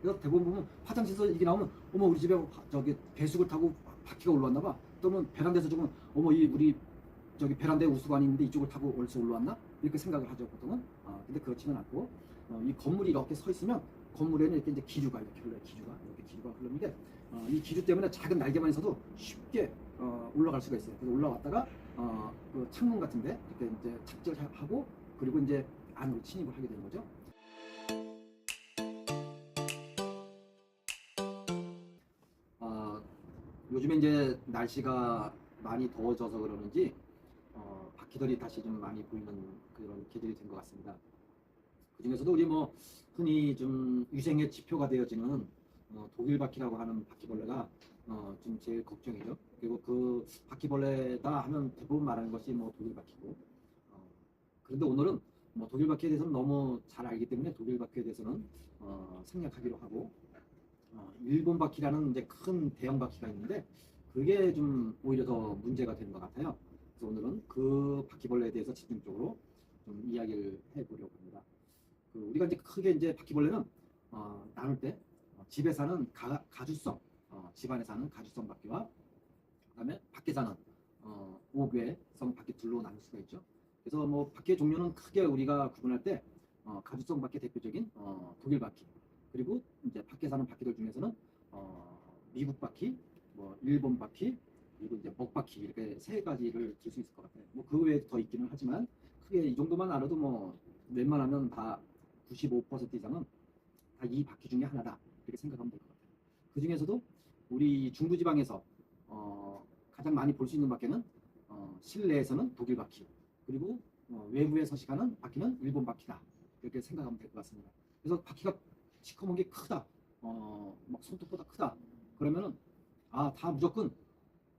그래서 대부분 보면 화장실에서 이게 나오면 어머 우리 집에 저기 배수구를 타고 바퀴가 올라왔나 봐. 또는 베란다에서 조금 어머 이 우리 저기 베란다에 우수관이 있는데 이쪽을 타고 어디서 올라왔나? 이렇게 생각을 하죠 보통은. 근데 그렇지는 않고 이 건물이 이렇게 서 있으면 건물에는 이렇게 이제 기류가 이렇게 흘러요. 이렇게 기류가 흐르는데 이 기류 때문에 작은 날개만 있어도 쉽게 올라갈 수가 있어요. 그래서 올라왔다가 그 창문 같은데 이렇게 이제 착지하고 그리고 이제 안으로 침입을 하게 되는 거죠. 요즘에 이제 날씨가 많이 더워져서 그러는지 바퀴들이 다시 좀 많이 보이는 그런 계절이 된 것 같습니다. 그 중에서도 우리 뭐 흔히 좀 위생의 지표가 되어지는 독일 바퀴라고 하는 바퀴벌레가 좀 제일 걱정이죠. 그리고 그 바퀴벌레다 하면 대부분 말하는 것이 뭐 독일 바퀴고. 그런데 오늘은 뭐 독일 바퀴에 대해서는 너무 잘 알기 때문에 독일 바퀴에 대해서는 생략하기로 하고 일본 바퀴라는 이제 큰 대형 바퀴가 있는데 그게 좀 오히려 더 문제가 되는 것 같아요. 그래서 오늘은 그 바퀴벌레에 대해서 집중적으로 좀 이야기를 해보려고 합니다. 우리가 이제 크게 이제 바퀴벌레는 나눌 때 집에 사는 가주성, 집안에 사는 가주성 바퀴와 그다음에 밖에 사는 옥외성 바퀴 둘로 나눌 수가 있죠. 그래서 뭐 바퀴의 종류는 크게 우리가 구분할 때 가주성 바퀴 대표적인 독일 바퀴 그리고 이제 밖에 사는 바퀴들 중에서는 미국 바퀴, 뭐 일본 바퀴 그리고 이제 먹바퀴 이렇게 세 가지를 들 수 있을 것 같아요. 뭐 그 외에 더 있기는 하지만 크게 이 정도만 알아도 뭐 웬만하면 다 95% 이상은 다 이 바퀴 중에 하나다 이렇게 생각하면 될 것 같아요. 그 중에서도 우리 중부지방에서 가장 많이 볼 수 있는 바퀴는 실내에서는 독일 바퀴 그리고 외부에 서식하는 바퀴는 일본 바퀴다 이렇게 생각하면 될 것 같습니다. 그래서 바퀴가 시커먼 게 크다, 막 손톱보다 크다 그러면은 다 무조건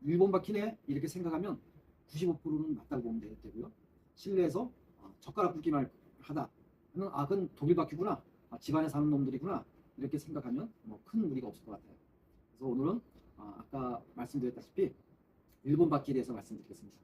일본 바퀴네 이렇게 생각하면 95%는 맞다고 보면 되고요. 실내에서 젓가락 굵기만 하다 하면 그건 독일 바퀴구나, 집안에 사는 놈들이구나 이렇게 생각하면 뭐 큰 무리가 없을 것 같아요. 그래서 오늘은 아까 말씀드렸다시피 일본 바퀴에 대해서 말씀드리겠습니다.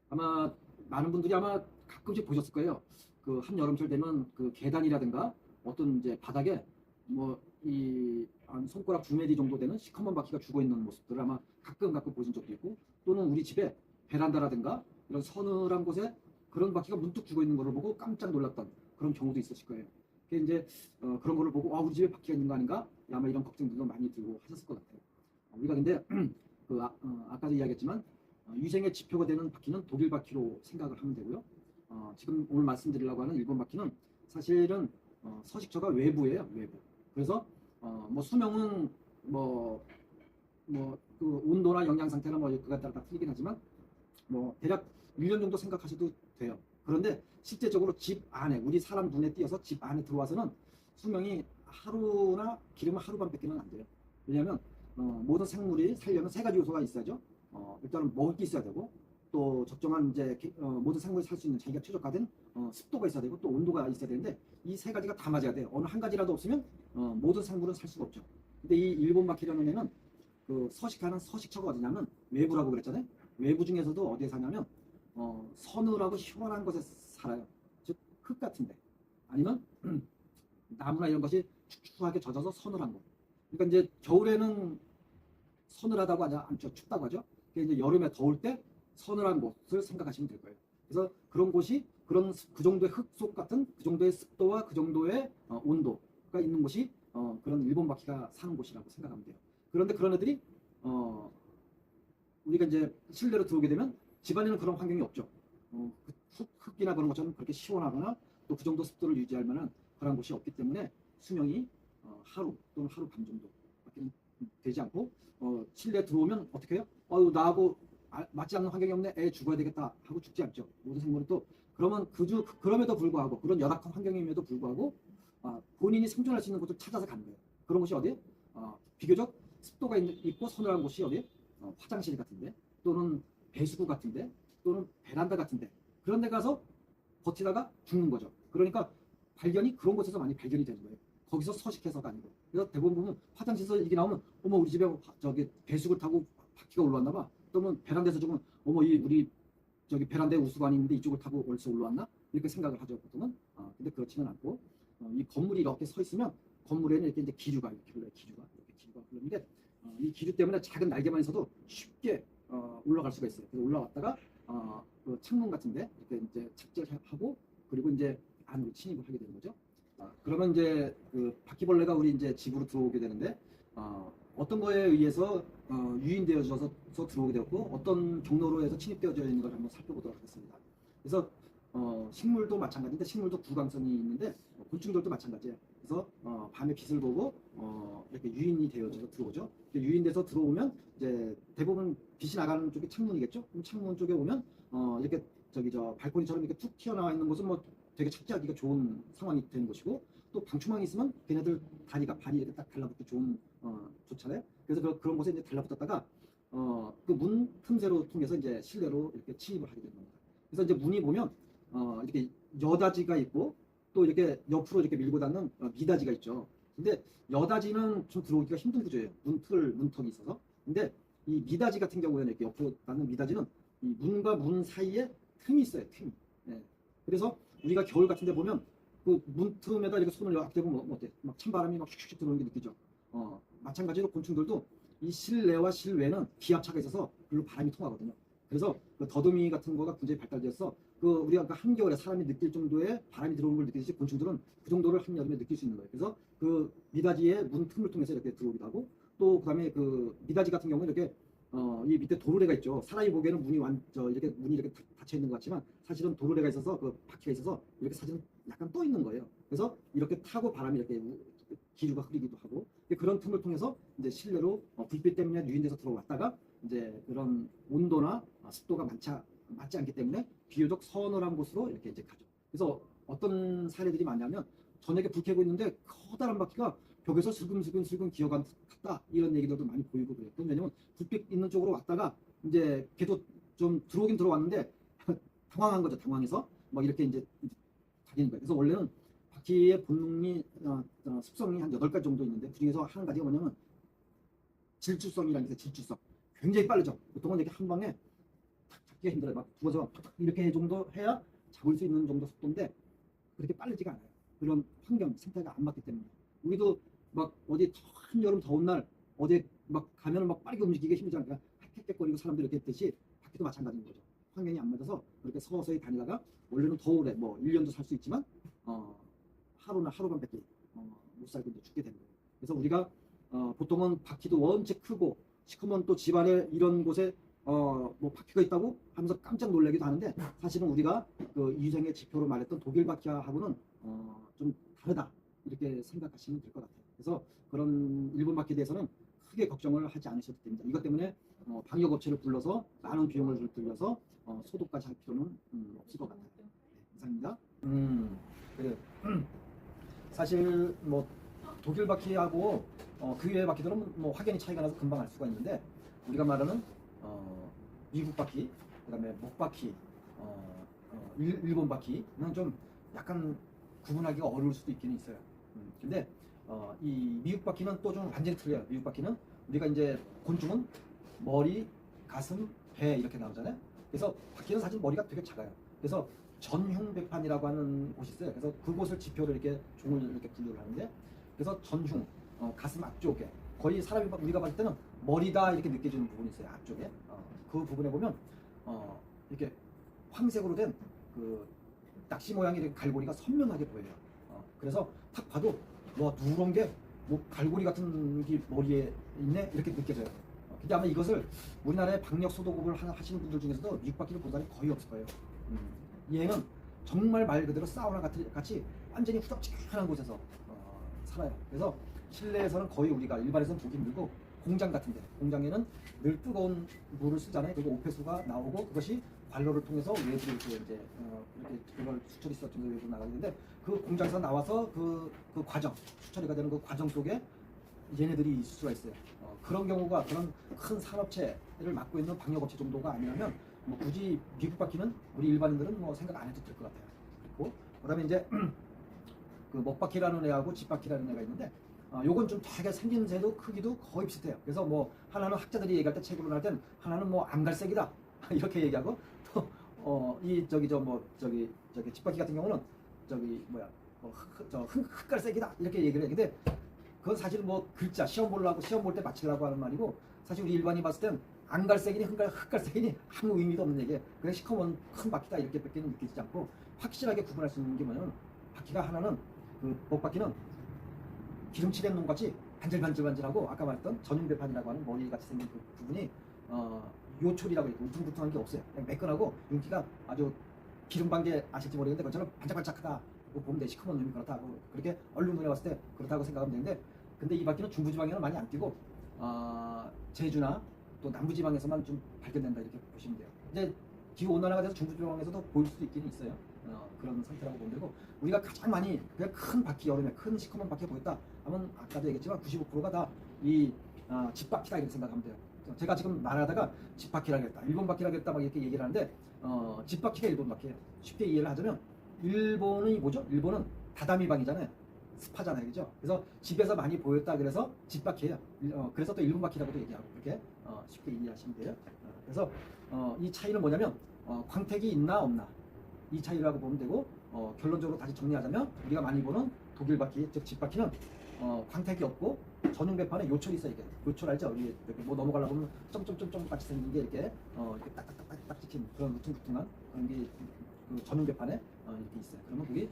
아마 많은 분들이 아마 가끔씩 보셨을 거예요. 그 한여름철 되면 그 계단이라든가 어떤 이제 바닥에 뭐 이 한 손가락 주매디 정도 되는 시커먼 바퀴가 죽어 있는 모습들을 아마 가끔 보신 적도 있고 또는 우리 집에 베란다라든가 이런 서늘한 곳에 그런 바퀴가 문득 죽어 있는 것을 보고 깜짝 놀랐던 그런 경우도 있으실 거예요. 그게 이제 그런 거를 보고 우리 집에 바퀴가 있는 거 아닌가? 아마 이런 걱정들도 많이 들고 하셨을 것 같아요. 우리가 근데 아까도 이야기했지만 위생의 지표가 되는 바퀴는 독일 바퀴로 생각을 하면 되고요. 지금 오늘 말씀드리려고 하는 일본 바퀴는 사실은 서식처가 외부예요, 외부. 그래서 뭐 수명은 그 온도나 영양 상태나 뭐 그에 따라 다 틀리긴 하지만 뭐 대략 1년 정도 생각하셔도 돼요. 그런데 실제적으로 집 안에 우리 사람 눈에 띄어서 집 안에 들어와서는 수명이 하루나 길으면 하루반밖에는 안 돼요. 왜냐하면 모든 생물이 살려면 세 가지 요소가 있어야죠. 일단은 먹을 게 있어야 되고 또 적정한 이제 모든 생물이 살 수 있는 자기가 최적화된 습도가 있어야 되고 또 온도가 있어야 되는데 이 세 가지가 다 맞아야 돼요. 어느 한 가지라도 없으면 모든 생물은 살 수가 없죠. 근데 이 일본 바퀴라는 애는 그 서식하는 서식처가 어디냐면 외부라고 그랬잖아요. 외부 중에서도 어디에 사냐면 서늘하고 시원한 곳에 살아요. 즉 흙 같은데 아니면 나무나 이런 것이 축축하게 젖어서 서늘한 곳. 그러니까 이제 겨울에는 서늘하다고 하지 않죠. 춥다고 하죠. 그러니까 이제 여름에 더울 때 서늘한 곳을 생각하시면 될 거예요. 그래서 그런 곳이 그 정도의 흙속 같은 그 정도의 습도와 그 정도의 온도가 있는 곳이 그런 일본 바퀴가 사는 곳이라고 생각하면 돼요. 그런데 그런 애들이 우리가 이제 실내로 들어오게 되면 집안에는 그런 환경이 없죠. 흙이나 그런 것처럼 그렇게 시원하거나 또 그 정도 습도를 유지할 만한 그런 곳이 없기 때문에 수명이 하루 또는 하루 반 정도밖에 되지 않고 실내 들어오면 어떻게 해요? 나하고 맞지 않는 환경이 없네. 애 죽어야 되겠다 하고 죽지 않죠. 모든 생물은 또 그러면 그럼에도 불구하고 그런 열악한 환경임에도 불구하고 본인이 생존할 수 있는 곳을 찾아서 가는 거예요. 그런 곳이 어디에? 비교적 습도가 있고 서늘한 곳이 어디에? 화장실 같은데 또는 배수구 같은데 또는 베란다 같은데 그런 데 가서 버티다가 죽는 거죠. 그러니까 발견이 그런 곳에서 많이 발견이 되는 거예요. 거기서 서식해서가 아니고. 그래서 대부분 보면 화장실에서 이게 나오면 어머 우리 집에 저기 배수구를 타고 바퀴가 올라왔나 봐. 또는 베란다에서 조금 어머 우리 저기 베란다에 우수관이 있는데 이쪽을 타고 어디서 올라왔나? 이렇게 생각을 하죠 보통은. 근데 그렇지는 않고 이 건물이 이렇게 서 있으면 건물에는 이렇게 이제 기류가 이렇게 흘러요. 기류가 흐르는데 이 기류 때문에 작은 날개만 있어도 쉽게 올라갈 수가 있어요. 그래서 올라왔다가 그 창문 같은데 이렇게 이제 착지하고 그리고 이제 안으로 침입을 하게 되는 거죠. 그러면 이제 그 바퀴벌레가 우리 이제 집으로 들어오게 되는데 어떤 거에 의해서 유인되어져서 들어오게 되었고 어떤 경로로 해서 침입되어져 있는 걸 한번 살펴보도록 하겠습니다. 그래서 식물도 마찬가지인데 식물도 구강성이 있는데 곤충들도 마찬가지예요. 그래서 밤에 빛을 보고 이렇게 유인이 되어져서 들어오죠. 유인돼서 들어오면 이제 대부분 빛이 나가는 쪽이 창문이겠죠. 그럼 창문 쪽에 오면 이렇게 저 발코니처럼 이렇게 툭 튀어나와 있는 곳은 뭐 되게 착지하기가 좋은 상황이 되는 것이고 또 방충망이 있으면 걔네들 발이 이렇게 딱 달라붙기 좋잖아요. 그래서 그런 곳에 이제 달라붙었다가 그 문 틈새로 통해서 이제 실내로 이렇게 침입을 하게 되는 겁니다. 그래서 이제 문이 보면 이렇게 여다지가 있고 또 이렇게 옆으로 이렇게 밀고 닫는 미닫이가 있죠. 근데 여다지는 좀 들어오기가 힘든 구조예요. 문턱이 있어서. 근데 이 미닫이 같은 경우에는 이렇게 옆으로 닫는 미닫이는 이 문과 문 사이에 틈이 있어요. 틈. 네. 그래서 우리가 겨울 같은 데 보면 그 문틈에다 이렇게 손을 앞대고 뭐 어때? 막 찬바람이 막 슉슉 들어오는 게 느끼죠. 마찬가지로 곤충들도 이 실내와 실외는 기압차가 있어서 별로 바람이 통하거든요. 그래서 그 더듬이 같은 거가 굉장히 발달되어서 그 우리가 그 한겨울에 사람이 느낄 정도의 바람이 들어오는 걸 느끼듯이 곤충들은 그 정도를 한여름에 느낄 수 있는 거예요. 그래서 그 미닫이의 문 틈을 통해서 이렇게 들어오기도 하고 또 그다음에 그 미닫이 같은 경우는 이렇게 이 밑에 도르래가 있죠. 사람이 보기에는 문이 이렇게 닫혀 있는 것 같지만 사실은 도르래가 있어서 그 바퀴가 있어서 이렇게 사실은 약간 떠 있는 거예요. 그래서 이렇게 타고 바람이 이렇게 기류가 흐르기도 하고 그런 틈을 통해서 이제 실내로 불빛 때문에 유인돼서 들어왔다가 이제 그런 온도나 습도가 맞지 않기 때문에 비교적 서늘한 곳으로 이렇게 이제 가죠. 그래서 어떤 사례들이 많냐면 저녁에 불 켜고 있는데 커다란 바퀴가 벽에서 슬금슬금 기어갔다 이런 얘기들도 많이 보이고 그래요. 왜냐면 불빛 있는 쪽으로 왔다가 이제 걔도 좀 들어오긴 들어왔는데 당황한 거죠. 당황해서 막 이렇게 이제 다니는 거예요. 그래서 원래는 바퀴의 본능이 습성이 한 8가지 정도 있는데 그중에서 한 가지가 뭐냐면 질주성이라는 게 질주성. 굉장히 빠르죠. 보통은 이렇게 한 방에 탁 잡기가 힘들어요. 막 두어서 이렇게 정도 해야 잡을 수 있는 정도 속도인데 그렇게 빠르지가 않아요. 그런 환경, 생태가 안 맞기 때문에. 우리도 막 어디 한여름 더운 날 어디 막 가면은 막 빠르게 움직이기 힘들잖아요. 헥헥거리고 사람들이 이렇게 했듯이 바퀴도 마찬가지인 거죠. 환경이 안 맞아서 그렇게 서서히 다니다가 원래는 더울에 뭐 1년도 살 수 있지만 하루반밖에 못 살고 이제 죽게 되는 거예요. 그래서 우리가 보통은 바퀴도 원체 크고 시커먼 또 집안에 이런 곳에 뭐 바퀴가 있다고 하면서 깜짝 놀라기도 하는데 사실은 우리가 그 유생의 지표로 말했던 독일 바퀴하고는 좀 다르다 이렇게 생각하시면 될 것 같아요. 그래서 그런 일본 바퀴에 대해서는 크게 걱정을 하지 않으셔도 됩니다. 이것 때문에 방역업체를 불러서 많은 비용을 들여서 소독까지 할 필요는 없을 것 같아요. 네, 이상입니다. 그래요. 사실 뭐 독일 바퀴하고 그 외의 바퀴들은 뭐 확연히 차이가 나서 금방 알 수가 있는데 우리가 말하는 미국 바퀴, 그다음에 목바퀴, 일본 바퀴는 좀 약간 구분하기가 어려울 수도 있기는 있어요. 근데 이 미국 바퀴는 또 좀 완전히 틀려요. 미국 바퀴는 우리가 이제 곤충은 머리, 가슴, 배 이렇게 나오잖아요. 그래서 바퀴는 사실 머리가 되게 작아요. 그래서 전흉배판이라고 하는 곳이 있어요. 그래서 그곳을 지표로 이렇게 종을 이렇게 분류를 하는데 그래서 전흉, 가슴 앞쪽에 거의 사람이 우리가 봤을 때는 머리다 이렇게 느껴지는 부분이 있어요. 앞쪽에 그 부분에 보면 이렇게 황색으로 된 그 낚시 모양의 이렇게 갈고리가 선명하게 보여요. 그래서 딱 봐도 와 누런 게 뭐 갈고리 같은 게 머리에 있네 이렇게 느껴져요. 근데 아마 이것을 우리나라의 방역 소독을 하시는 분들 중에서도 미국 바퀴를 본 사람이 거의 없을 거예요. 얘는 정말 말 그대로 사우나 같이 완전히 후덥지근한 곳에서 살아요. 그래서 실내에서는 거의 우리가 일반에서는 보기 힘들고 공장 같은데 공장에는 늘 뜨거운 물을 쓰잖아요. 그리고 오폐수가 나오고 그것이 관로를 통해서 외부로 이렇게 이렇게 그걸 수처리 시스템으로 외부로 나가는데 그 공장에서 나와서 그 과정 수처리가 되는 그 과정 속에 얘네들이 있을 수가 있어요. 그런 경우가 그런 큰 산업체를 맡고 있는 방역업체 정도가 아니라면 뭐 굳이 미국 바퀴는 우리 일반인들은 뭐 생각 안 해도 될 것 같아요. 그리고 그다음에 이제 그 먹바퀴라는 애하고 집바퀴라는 애가 있는데 요건 좀 되게 생긴 새도 크기도 거의 비슷해요. 그래서 뭐 하나는 학자들이 얘기할 때 책으로 할 땐 하나는 뭐 암갈색이다 이렇게 얘기하고 또 이 집바퀴 같은 경우는 흑갈색이다 이렇게 얘기를 해. 근데 그건 사실 뭐 글자 시험 보려고 시험 볼 때 맞추려고 하는 말이고 사실 우리 일반인이 봤을 땐 안갈색이니 흑갈색이니 아무 의미도 없는 얘기예요. 그냥 시커먼 큰 바퀴다 이렇게밖에 느끼지 않고 확실하게 구분할 수 있는 게 뭐냐면 바퀴가 하나는 그 복바퀴는 기름칠된 놈같이 반질반질반질하고 아까 말했던 전용배판이라고 하는 머리같이 생긴 그 부분이 요철이라고 있고 울퉁불퉁한 게 없어요. 그냥 매끈하고 윤기가 아주 기름방개 아실지 모르겠는데 그것처럼 반짝반짝하다. 보면 돼. 시커먼 놈이 그렇다고 그렇게 얼른 눈에 봤을 때 그렇다고 생각하면 되는데 근데 이 바퀴는 중부지방에는 많이 안 뛰고 제주나 또 남부지방에서만 좀 발견된다 이렇게 보시면 돼요. 이제 기후 온난화가 돼서 중부지방에서도 보일 수도 있기는 있어요. 그런 상태라고 보면 되고 우리가 가장 많이 그냥 큰 바퀴 여름에 큰 시커먼 바퀴 보였다 하면 아까도 얘기했지만 95%가 다 이 집바퀴다 이렇게 생각하면 돼요. 제가 지금 말하다가 집바퀴라고 했다 일본 바퀴라고 했다 막 이렇게 얘기를 하는데 집바퀴가 일본 바퀴예요. 쉽게 이해를 하자면 일본이 뭐죠? 일본은 다다미방이잖아요. 습하잖아요, 그죠? 그래서 집에서 많이 보였다 그래서 집바퀴예요. 그래서 또 일본 바퀴라고도 얘기하고 그렇게 쉽게 이해하시면 돼요. 그래서 이 차이는 뭐냐면 광택이 있나 없나 이 차이라고 보면 되고 결론적으로 다시 정리하자면 우리가 많이 보는 독일 바퀴 즉 집바퀴는 광택이 없고 전용 배판에 요철이 있어요. 이게 요철 알죠? 우리 이렇게 뭐 넘어가려고 하면 점점점점 같이 생긴 게 이렇게 이렇게 딱딱딱딱 찍힌 그런 울퉁불퉁한 그런 게 그 전용 배판에 이렇게 있어요. 그러면 그게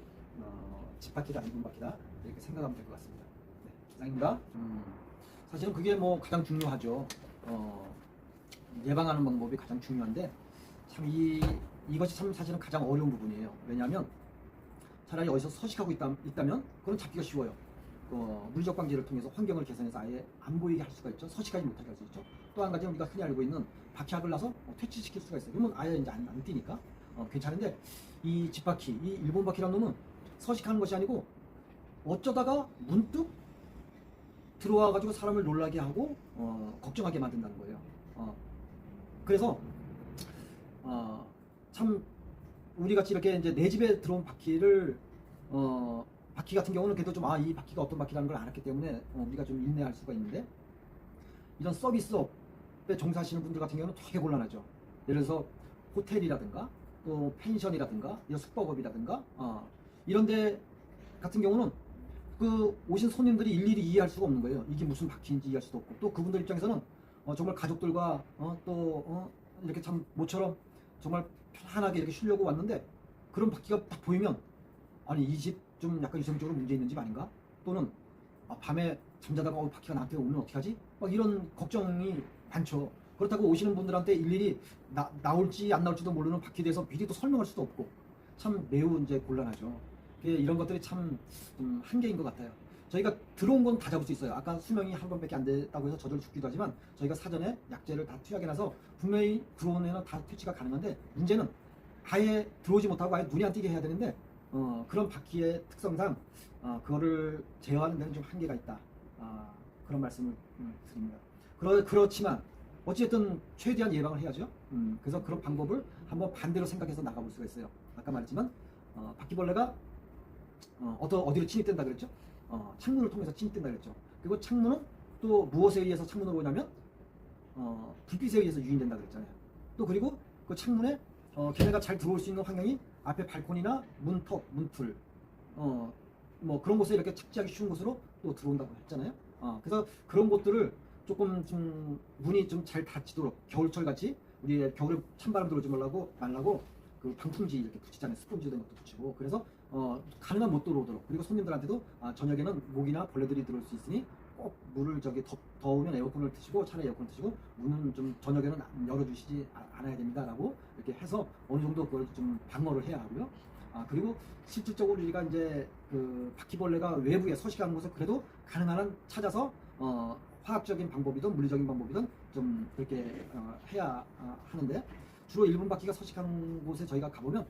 집바퀴다 일본 바퀴다 이렇게 생각하면 될 것 같습니다. 네, 이상입니다. 사실은 그게 뭐 가장 중요하죠. 예방하는 방법이 가장 중요한데 참 이것이 참 사실은 가장 어려운 부분이에요. 왜냐하면 차라리 어디서 서식하고 있다면 그건 잡기가 쉬워요. 물리적 방지를 통해서 환경을 개선해서 아예 안 보이게 할 수가 있죠. 서식하지 못하게 할 수 있죠. 또 한 가지 우리가 흔히 알고 있는 바퀴약을 놔서 퇴치시킬 수가 있어요. 그러면 아예 이제 안 뛰니까 괜찮은데 이 집바퀴, 이 일본 바퀴라는 놈은 서식하는 것이 아니고 어쩌다가 문득 들어와가지고 사람을 놀라게 하고 걱정하게 만든다는 거예요. 그래서 참 우리 같이 이렇게 이제 내 집에 들어온 바퀴를 바퀴 같은 경우는 그래도 좀 이 바퀴가 어떤 바퀴라는 걸 알았기 때문에 우리가 좀 인내할 수가 있는데 이런 서비스업에 종사하시는 분들 같은 경우는 되게 곤란하죠. 예를 들어서 호텔이라든가 또 펜션이라든가 이런 숙박업이라든가 이런 데 같은 경우는 그 오신 손님들이 일일이 이해할 수가 없는 거예요. 이게 무슨 바퀴인지 이해할 수도 없고 또 그분들 입장에서는 정말 가족들과 또 이렇게 참 모처럼 정말 편안하게 이렇게 쉬려고 왔는데 그런 바퀴가 딱 보이면 아니 이 집 좀 약간 유생적으로 문제 있는 집 아닌가? 또는 밤에 잠자다가 바퀴가 나한테 오면 어떡하지? 막 이런 걱정이 많죠. 그렇다고 오시는 분들한테 일일이 나올지 안 나올지도 모르는 바퀴에 대해서 미리 또 설명할 수도 없고 참 매우 이제 곤란하죠. 이런 것들이 참 한계인 것 같아요. 저희가 들어온 건 다 잡을 수 있어요. 아까 수명이 한 번밖에 안 됐다고 해서 저절로 죽기도 하지만 저희가 사전에 약제를 다 투약해 놔서 분명히 들어온 애는 다 퇴치가 가능한데 문제는 아예 들어오지 못하고 아예 눈이 안 띄게 해야 되는데 그런 바퀴의 특성상 그거를 제어하는 데는 좀 한계가 있다. 그런 말씀을 드립니다. 그렇지만 어쨌든 최대한 예방을 해야죠. 그래서 그런 방법을 한번 반대로 생각해서 나가볼 수가 있어요. 아까 말했지만 바퀴벌레가 어디로 침입된다 그랬죠? 창문을 통해서 침입된다 그랬죠. 그리고 창문은 또 무엇에 의해서 창문으로 오냐면 불빛에 의해서 유인된다 그랬잖아요. 또 그리고 그 창문에 걔네가 잘 들어올 수 있는 환경이 앞에 발코니나 문턱, 문틀 뭐 그런 곳에 이렇게 착지하기 쉬운 곳으로 또 들어온다고 했잖아요. 그래서 그런 곳들을 조금 좀 문이 좀 잘 닫히도록 겨울철 같이 우리 겨울에 찬바람 들어오지 말라고 그 방풍지 이렇게 붙이잖아요. 스펀지 같은 것도 붙이고 그래서 가능한 못 들어오도록 그리고 손님들한테도 저녁에는 모기나 벌레들이 들어올 수 있으니 꼭 문을 더우면 에어컨을 트시고 차라리 에어컨을 트시고 문은 좀 저녁에는 열어주시지 않아야 됩니다라고 이렇게 해서 어느 정도 그걸 좀 방어를 해야 하고요. 그리고 실질적으로 우리가 이제 그 바퀴벌레가 외부에 서식하는 곳을 그래도 가능한 한 찾아서 화학적인 방법이든 물리적인 방법이든 좀 그렇게 해야 하는데 주로 일본 바퀴가 서식하는 곳에 저희가 가보면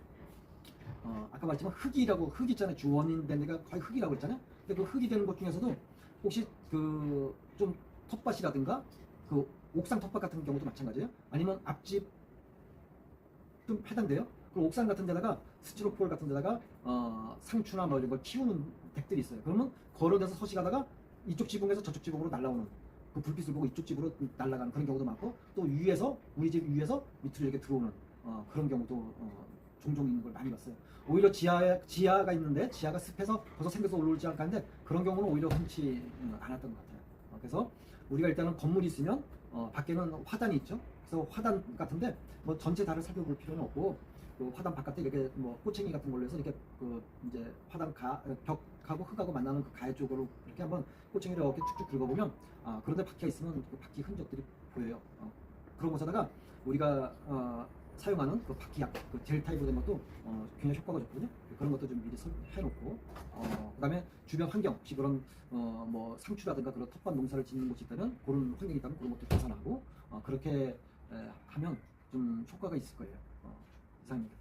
아까 말했지만 흙이 있잖아요. 주원인 된 데가 거의 흙이라고 했잖아요. 근데 그 흙이 되는 곳 중에서도 혹시 그 좀 텃밭이라든가 그 옥상 텃밭 같은 경우도 마찬가지예요. 아니면 앞집 좀 해당돼요. 그 옥상 같은 데다가 스티로폴 같은 데다가 상추나 뭐 이런 걸 키우는 댁들이 있어요. 그러면 걸어대서 서식하다가 이쪽 지붕에서 저쪽 지붕으로 날아오는 그 불빛을 보고 이쪽 집으로 날아가는 그런 경우도 많고 또 위에서 우리 집 위에서 밑으로 이렇게 들어오는 그런 경우도 종종 있는 걸 많이 봤어요. 오히려 지하가 있는데 지하가 습해서 벌써 생겨서 올라오지 않을까 하는데 그런 경우는 오히려 흔치 않았던 것 같아요. 그래서 우리가 일단은 건물이 있으면 밖에는 화단이 있죠. 그래서 화단 같은데 뭐 전체 다를 살펴볼 필요는 없고 그 화단 바깥에 이렇게 뭐 꼬챙이 같은 걸로 해서 이렇게 그 이제 화단 벽하고 흙하고 만나는 그 가해 쪽으로 이렇게 한번 꼬챙이를 이렇게 쭉쭉 긁어보면 그런데 바퀴가 있으면 그 바퀴 흔적들이 보여요. 그런 것에다가 우리가 사용하는 그 바퀴약, 그 젤 타입으로 된 것도 굉장히 효과가 좋거든요. 그런 것도 좀 미리 해놓고, 그다음에 주변 환경, 혹시 그런 뭐 상추라든가 그런 텃밭 농사를 짓는 곳이 있다면 그런 환경이 있다면 그런 것도 계산하고 그렇게 하면 좀 효과가 있을 거예요. 이상입니다.